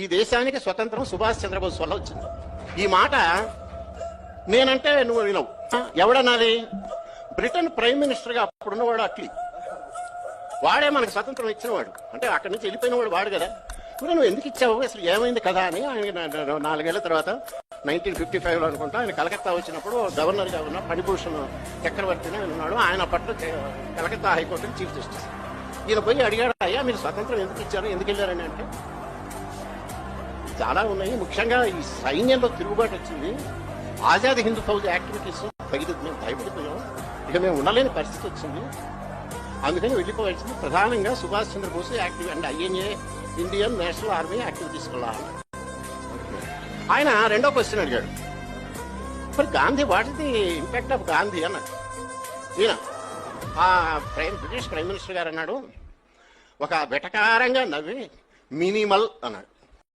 ఈ దేశానికి స్వతంత్రం సుభాష్ చంద్రబోస్ వల్ల వచ్చింది. ఈ మాట నేనంటే నువ్వు వినవు. ఎవడన్నది? బ్రిటన్ ప్రైమ్ మినిస్టర్గా అప్పుడున్నవాడు అట్లీ. వాడే మనకు స్వతంత్రం ఇచ్చినవాడు. అంటే అక్కడి నుంచి వెళ్ళిపోయిన వాడు వాడు కదా. నువ్వు ఎందుకు ఇచ్చావు, అసలు ఏమైంది కదా అని ఆయన 4 ఏళ్ల తర్వాత 1955లో అనుకుంటా ఆయన కలకత్తా వచ్చినప్పుడు గవర్నర్గా ఉన్న ఫణిభూషణ్ చక్రవర్తిని ఉన్నాడు. ఆయన పట్ల కలకత్తా హైకోర్టుకి చీఫ్ జస్టిస్. ఈయన పోయి అడిగాడు, అయ్యా మీరు స్వతంత్రం ఎందుకు ఇచ్చారు, ఎందుకు వెళ్ళారని. అంటే చాలా ఉన్నాయి. ముఖ్యంగా ఈ సైన్యంలో తిరుగుబాటు వచ్చింది. ఆజాద్ హింద్ ఫౌజ్ యాక్టివిటీస్ మేము భయపడిపోయాం. ఇక మేము ఉండలేని పరిస్థితి వచ్చింది. అందుకని వెళ్ళిపోవాల్సింది. ప్రధానంగా Subhash Chandrabose active and INA Indian National Army activities వల్ల. ఆయన రెండో క్వశ్చన్ అడిగాడు, మరి Gandhi, what is the impact of Gandhi అన్నాడు. ఈయన బ్రిటిష్ ప్రైమ్ మినిస్టర్ గారు అన్నాడు, ఒక వెటకారంగా నవ్వి మినిమల్ అన్నాడు.